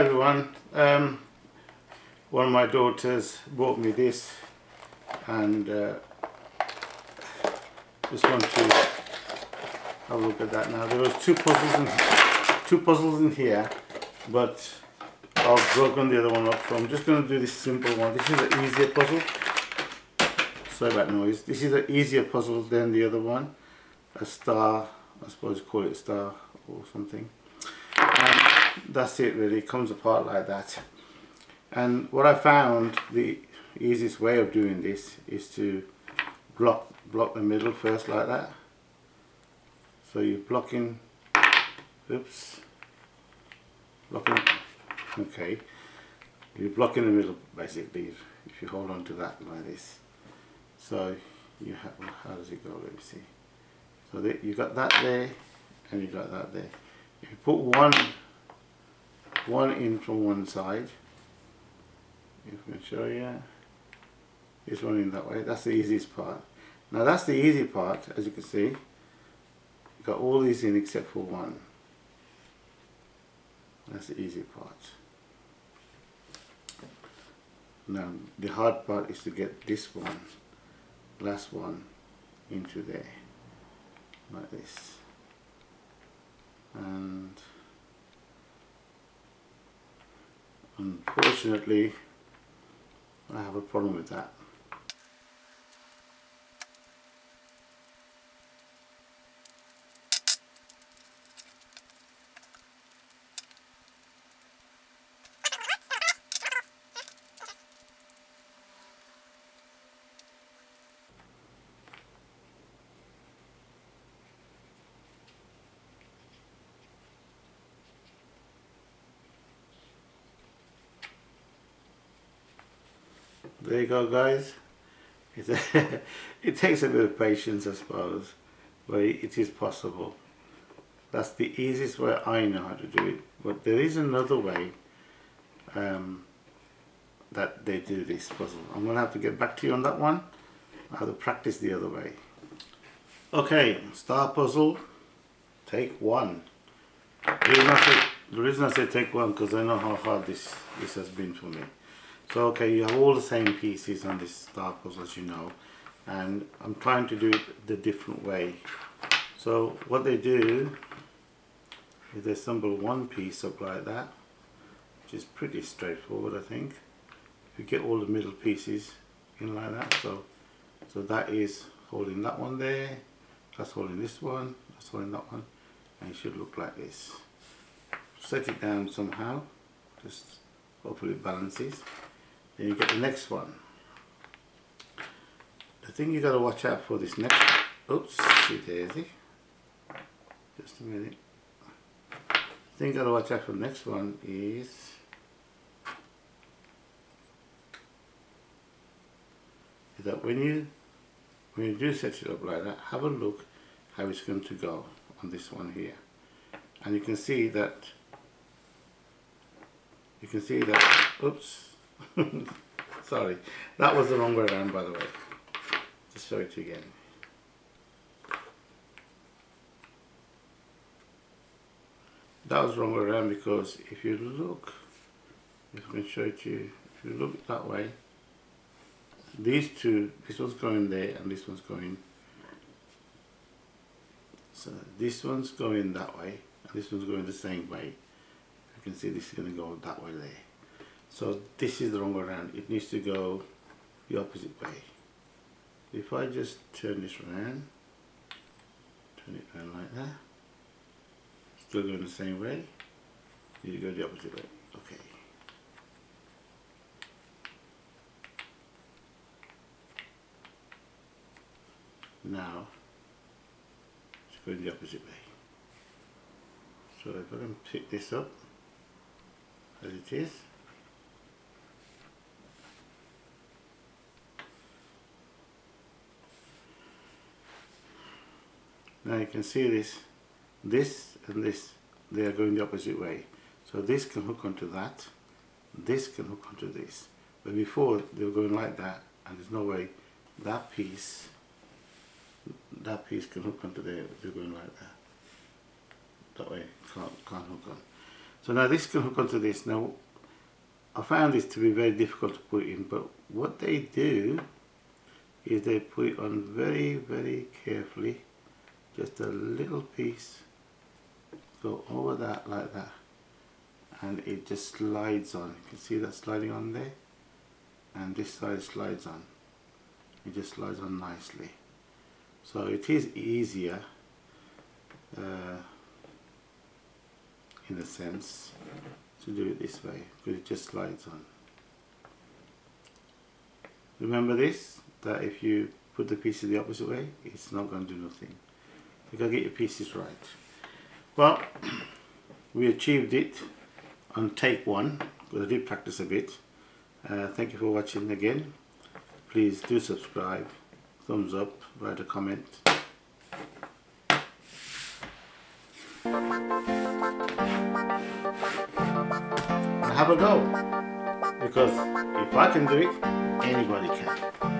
Hi everyone. One of my daughters bought me this, and just want to have a look at that now. There was two puzzles in here, but I've broken the other one up, so I'm just going to do this simple one. This is an easier puzzle. Sorry about noise. This is an easier puzzle than the other one. A star, I suppose you call it a star or something. And that's it really. It comes apart like that. And what I found, the easiest way of doing this is to block the middle first like that. So you're blocking, okay, you're blocking the middle basically if you hold on to that like this. So you have, how does it go? Let me see. So you got that there and you got that there. If you put one in from one side, if I can show you, this one in that way, that's the easiest part. Now that's the easy part, as you can see. You got all these in except for one. That's the easy part. Now the hard part is to get this one, last one, into there, like this. And unfortunately I have a problem with that. There you go, guys. It takes a bit of patience, I suppose, but it is possible. That's the easiest way I know how to do it. But there is another way that they do this puzzle. I'm going to have to get back to you on that one. I have to practice the other way. Okay, star puzzle, take one. The reason I say take one, because I know how hard this has been for me. So okay, you have all the same pieces on this star puzzle, as you know, and I'm trying to do it the different way. So what they do is they assemble one piece up like that, which is pretty straightforward, I think. You get all the middle pieces in like that, so that is holding that one there, that's holding this one, that's holding that one, and it should look like this. Set it down somehow, just hopefully it balances. Then you get the next one. The thing you got to watch out for this next, oops, see daisy, just a minute. The thing you got to watch out for the next one is that when you do set it up like that, have a look how it's going to go on this one here, and you can see that oops. Sorry, that was the wrong way around, by the way. Just show it again. That was the wrong way around because if you look, if I can show it to you, if you look that way, these two, this one's going there and this one's going. So this one's going that way and this one's going the same way. You can see this is going to go that way there. So this is the wrong way around. It needs to go the opposite way. If I just turn this around, turn it around like that, still going the same way, you go the opposite way. Okay. Now it's going the opposite way. So if I can pick this up as it is, now you can see this and this, they are going the opposite way. So this can hook onto that, this can hook onto this. But before they were going like that, and there's no way that piece can hook onto there. They're going like that. That way can't hook on. So now this can hook onto this. Now I found this to be very difficult to put in, but what they do is they put it on very, very carefully. Just a little piece, go over that like that, and it just slides on. You can see that sliding on there, and this side slides on. It just slides on nicely. So it is easier in a sense to do it this way, because it just slides on. Remember this, that if you put the pieces the opposite way, it's not going to do nothing. You gotta get your pieces right. Well, we achieved it on take one, because I did practice a bit. Thank you for watching again. Please do subscribe, thumbs up, write a comment. And have a go, because if I can do it, anybody can.